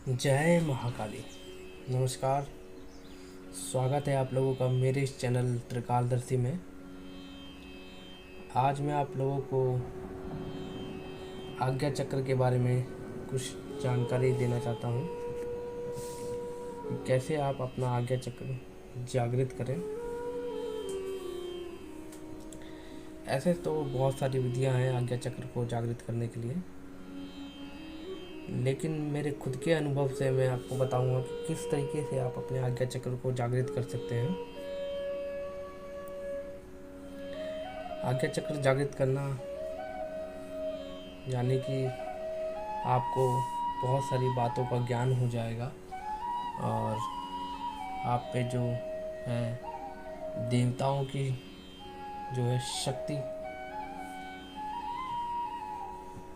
जय महाकाली। नमस्कार। स्वागत है आप लोगों का मेरे इस चैनल त्रिकालदर्शी में। आज मैं आप लोगों को आज्ञा चक्र के बारे में कुछ जानकारी देना चाहता हूँ कि कैसे आप अपना आज्ञा चक्र जागृत करें। ऐसे तो बहुत सारी विधियाँ हैं आज्ञा चक्र को जागृत करने के लिए, लेकिन मेरे खुद के अनुभव से मैं आपको बताऊंगा कि किस तरीके से आप अपने आज्ञा चक्र को जागृत कर सकते हैं। आज्ञा चक्र जागृत करना यानी कि आपको बहुत सारी बातों का ज्ञान हो जाएगा और आप पे जो है देवताओं की जो है शक्ति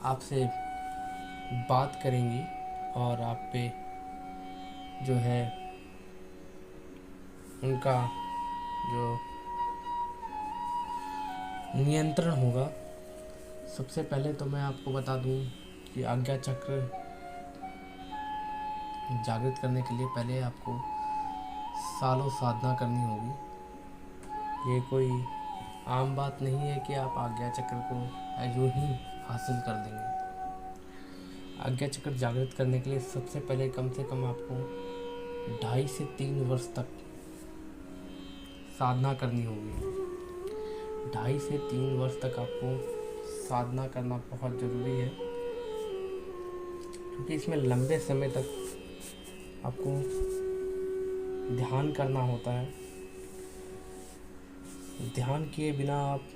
आपसे बात करेंगी और आप पे जो है उनका जो नियंत्रण होगा। सबसे पहले तो मैं आपको बता दूं कि आज्ञा चक्र जागृत करने के लिए पहले आपको सालों साधना करनी होगी। ये कोई आम बात नहीं है कि आप आज्ञा चक्र को यूं ही हासिल कर देंगे। आज्ञा चक्र जागृत करने के लिए सबसे पहले कम से कम आपको 2.5 से 3 वर्ष तक साधना करनी होगी। 2.5 से 3 वर्ष तक आपको साधना करना बहुत ज़रूरी है, क्योंकि इसमें लंबे समय तक आपको ध्यान करना होता है। ध्यान किए बिना आप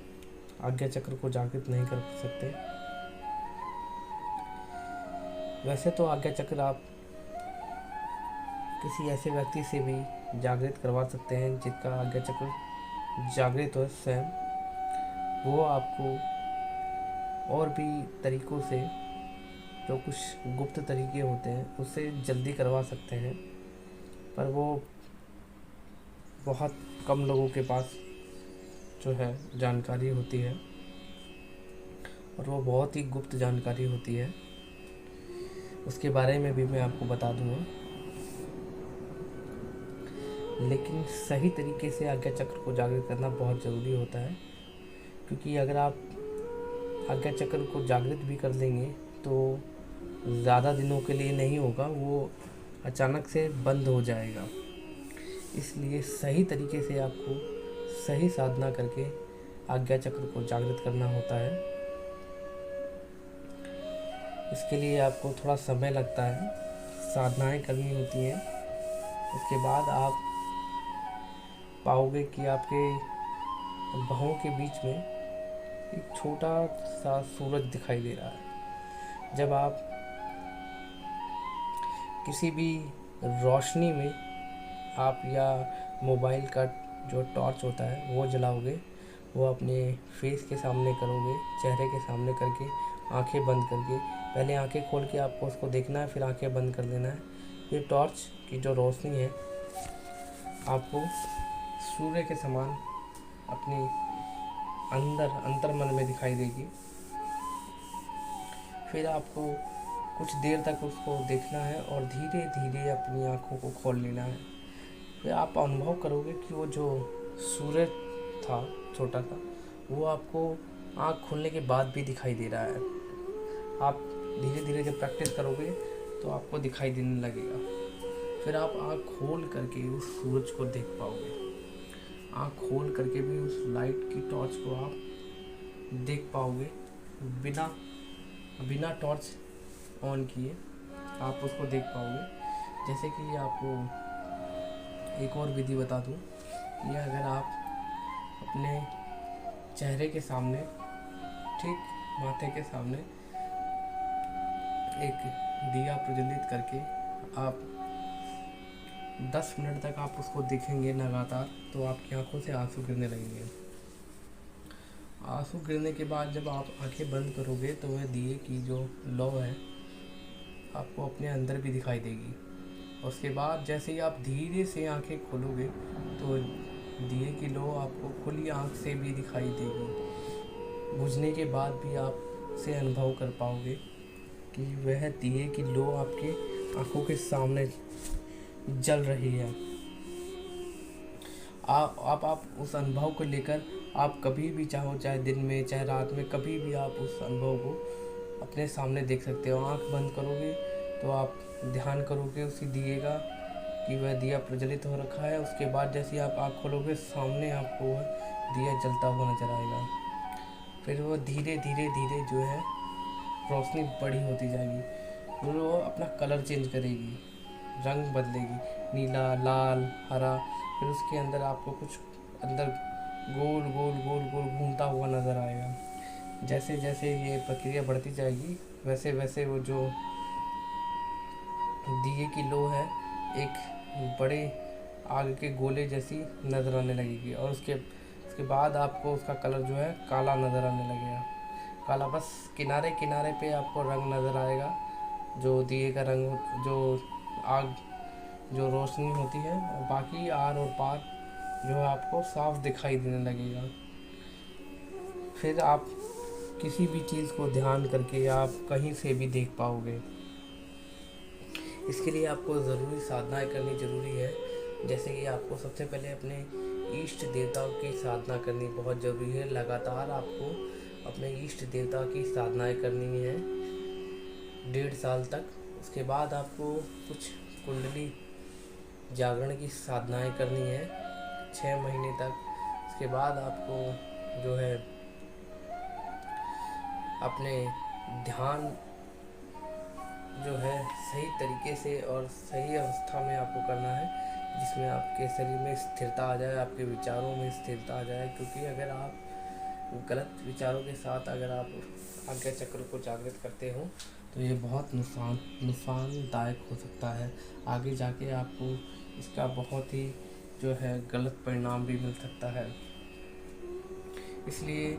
आज्ञा चक्र को जागृत नहीं कर सकते। वैसे तो आज्ञा चक्र आप किसी ऐसे व्यक्ति से भी जागृत करवा सकते हैं जिसका आज्ञा चक्र जागृत हो स्वयं। वो आपको और भी तरीकों से, जो कुछ गुप्त तरीके होते हैं, उससे जल्दी करवा सकते हैं, पर वो बहुत कम लोगों के पास जो है जानकारी होती है और वो बहुत ही गुप्त जानकारी होती है। उसके बारे में भी मैं आपको बता दूंगा, लेकिन सही तरीके से आज्ञा चक्र को जागृत करना बहुत ज़रूरी होता है, क्योंकि अगर आप आज्ञा चक्र को जागृत भी कर लेंगे तो ज़्यादा दिनों के लिए नहीं होगा, वो अचानक से बंद हो जाएगा। इसलिए सही तरीके से आपको सही साधना करके आज्ञा चक्र को जागृत करना होता है। इसके लिए आपको थोड़ा समय लगता है, साधनाएं करनी होती हैं। उसके बाद आप पाओगे कि आपके बाहों के बीच में एक छोटा सा सूरज दिखाई दे रहा है। जब आप किसी भी रोशनी में आप या मोबाइल का जो टॉर्च होता है वो जलाओगे, वो अपने फेस के सामने करोगे, चेहरे के सामने करके, आंखें बंद करके। पहले आंखें खोल के आपको उसको देखना है, फिर आंखें बंद कर देना है। ये टॉर्च की जो रोशनी है आपको सूर्य के समान अपनी अंतर्मन में दिखाई देगी। फिर आपको कुछ देर तक उसको देखना है और धीरे धीरे अपनी आँखों को खोल लेना है। फिर आप अनुभव करोगे कि वो जो सूरज था छोटा सा, वो आपको आँख खोलने के बाद भी दिखाई दे रहा है। आप धीरे धीरे जब प्रैक्टिस करोगे तो आपको दिखाई देने लगेगा। फिर आप आँख खोल करके उस सूरज को देख पाओगे। आँख खोल करके भी उस लाइट की टॉर्च को आप देख पाओगे। बिना टॉर्च ऑन किए आप उसको देख पाओगे। जैसे कि आपको एक और विधि बता दूं, कि अगर आप अपने चेहरे के सामने, ठीक माथे के सामने एक दिया प्रज्वलित करके आप 10 मिनट तक आप उसको देखेंगे लगातार, तो आपकी आंखों से आंसू गिरने लगेंगे। आंसू गिरने के बाद जब आप आंखें बंद करोगे तो वह दिए की जो लौ है आपको अपने अंदर भी दिखाई देगी। उसके बाद जैसे ही आप धीरे से आंखें खोलोगे तो दिए की लौ आपको खुली आंख से भी दिखाई देगी। बुझने के बाद भी आप से अनुभव कर पाओगे कि वह दिए की लौ आपके आंखों के सामने जल रही है। आप उस अनुभव को लेकर आप कभी भी चाहो, चाहे दिन में चाहे रात में, कभी भी आप उस अनुभव को अपने सामने देख सकते हो। आंख बंद करोगे तो आप ध्यान करोगे उसी दिए का कि वह दिया प्रज्वलित हो रखा है। उसके बाद जैसे आप आँख खोलोगे सामने आपको वह दिया जलता हुआ नजर आएगा। फिर वो धीरे धीरे धीरे जो है रोशनी बड़ी होती जाएगी, फिर वो अपना कलर चेंज करेगी, रंग बदलेगी, नीला, लाल, हरा। फिर उसके अंदर आपको कुछ अंदर गोल गोल गोल गोल घूमता हुआ नज़र आएगा। जैसे जैसे ये प्रक्रिया बढ़ती जाएगी वैसे वैसे वो जो दिए की लो है एक बड़े आग के गोले जैसी नज़र आने लगेगी, और उसके बाद आपको उसका कलर जो है काला नज़र आने लगेगा। काला, बस किनारे किनारे पे आपको रंग नज़र आएगा, जो दिए का रंग, जो आग, जो रोशनी होती है, और बाकी आर और पार जो है आपको साफ दिखाई देने लगेगा। फिर आप किसी भी चीज़ को ध्यान करके आप कहीं से भी देख पाओगे। इसके लिए आपको ज़रूरी साधनाएं करनी ज़रूरी है। जैसे कि आपको सबसे पहले अपने इष्ट देवताओं की साधना करनी बहुत ज़रूरी है। लगातार आपको अपने इष्ट देवता की साधनाएं करनी है 1.5 साल तक। उसके बाद आपको कुछ कुंडली जागरण की साधनाएं करनी है 6 महीने तक। उसके बाद आपको जो है अपने ध्यान जो है सही तरीके से और सही अवस्था में आपको करना है, जिसमें आपके शरीर में स्थिरता आ जाए, आपके विचारों में स्थिरता आ जाए। क्योंकि अगर आप गलत विचारों के साथ अगर आप आज्ञा चक्र को जागृत करते हो तो ये बहुत नुकसानदायक हो सकता है। आगे जाके आपको इसका बहुत ही जो है गलत परिणाम भी मिल सकता है। इसलिए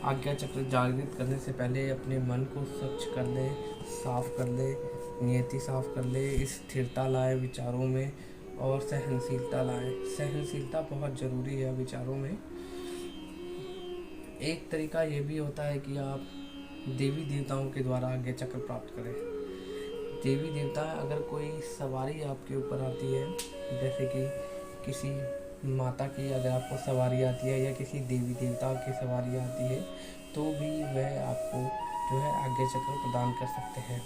आज्ञा चक्र जागृत करने से पहले अपने मन को स्वच्छ कर ले, साफ कर ले, नियति साफ कर ले, स्थिरता लाए विचारों में, और सहनशीलता लाए। सहनशीलता बहुत ज़रूरी है विचारों में। एक तरीका ये भी होता है कि आप देवी देवताओं के द्वारा आज्ञा चक्र प्राप्त करें। देवी देवता, अगर कोई सवारी आपके ऊपर आती है, जैसे कि किसी माता की अगर आपको सवारी आती है या किसी देवी देवता की सवारी आती है, तो भी वह आपको जो है आज्ञा चक्र प्रदान कर सकते हैं।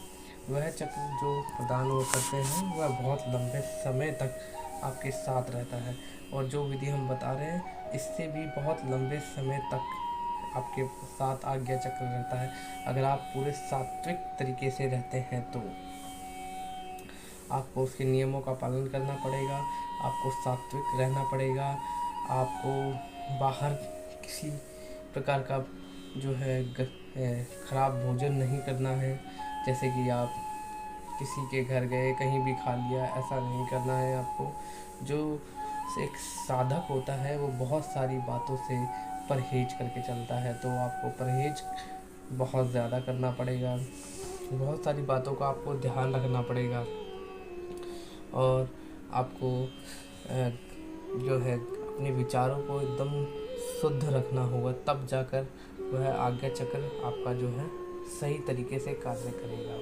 वह चक्र जो प्रदान वो करते हैं वह बहुत लंबे समय तक आपके साथ रहता है, और जो विधि हम बता रहे हैं इससे भी बहुत लंबे समय तक आपके साथ आज्ञा चक्र रहता है। अगर आप पूरे सात्विक तरीके से रहते हैं तो आपको उसके नियमों का पालन करना पड़ेगा, आपको सात्विक रहना पड़ेगा, आपको बाहर किसी प्रकार का जो है खराब भोजन नहीं करना है। जैसे कि आप किसी के घर गए कहीं भी खा लिया, ऐसा नहीं करना है आपको। जो एक साधक होता है वो बहुत सारी बातों से परहेज करके चलता है, तो आपको परहेज बहुत ज़्यादा करना पड़ेगा, बहुत सारी बातों का आपको ध्यान रखना पड़ेगा, और आपको जो है अपने विचारों को एकदम शुद्ध रखना होगा, तब जाकर वह आज्ञा चक्र आपका जो है सही तरीके से कार्य करेगा।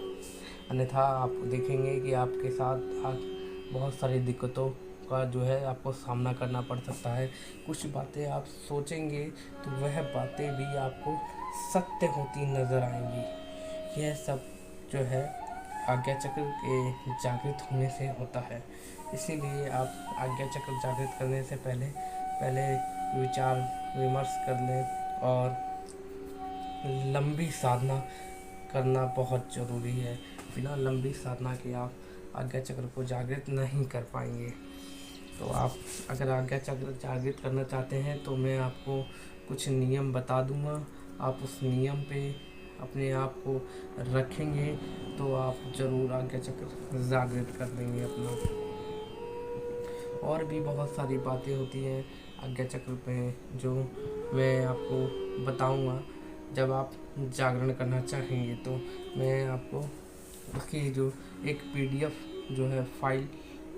अन्यथा आप देखेंगे कि आपके साथ बहुत सारी दिक्कतों का जो है आपको सामना करना पड़ सकता है। कुछ बातें आप सोचेंगे तो वह बातें भी आपको सत्य होती नज़र आएंगी। यह सब जो है आज्ञा चक्र के जागृत होने से होता है। इसीलिए आप आज्ञा चक्र जागृत करने से पहले विचार विमर्श कर लें, और लंबी साधना करना बहुत ज़रूरी है। बिना लंबी साधना के आप आज्ञा चक्र को जागृत नहीं कर पाएंगे। तो आप अगर आज्ञा चक्र जागृत करना चाहते हैं तो मैं आपको कुछ नियम बता दूंगा। आप उस नियम पे अपने आप को रखेंगे तो आप ज़रूर आज्ञा चक्र जागृत कर लेंगे अपना। और भी बहुत सारी बातें होती हैं आज्ञा चक्र पे जो मैं आपको बताऊंगा जब आप जागरण करना चाहेंगे। तो मैं आपको उसकी जो एक PDF जो है फाइल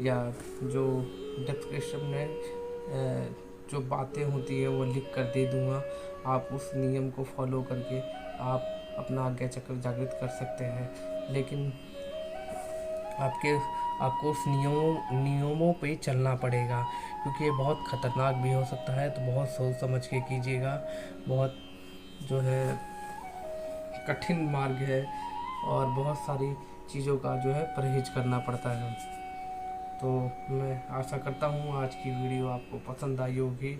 या जो डिस्क्रिप्शन में जो बातें होती है वो लिख कर दे दूँगा। आप उस नियम को फॉलो करके आप अपना आज्ञा चक्र जागृत कर सकते हैं। लेकिन आपके आपको उस नियमों पे चलना पड़ेगा, क्योंकि ये बहुत ख़तरनाक भी हो सकता है। तो बहुत सोच समझ के कीजिएगा। बहुत जो है कठिन मार्ग है और बहुत सारी चीज़ों का जो है परहेज करना पड़ता है। तो मैं आशा करता हूँ आज की वीडियो आपको पसंद आई होगी,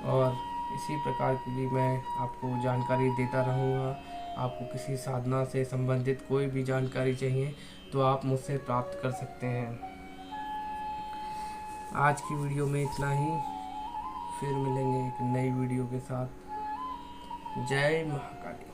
और इसी प्रकार की भी मैं आपको जानकारी देता रहूँगा। आपको किसी साधना से संबंधित कोई भी जानकारी चाहिए तो आप मुझसे प्राप्त कर सकते हैं। आज की वीडियो में इतना ही। फिर मिलेंगे एक नई वीडियो के साथ। जय महाकाली।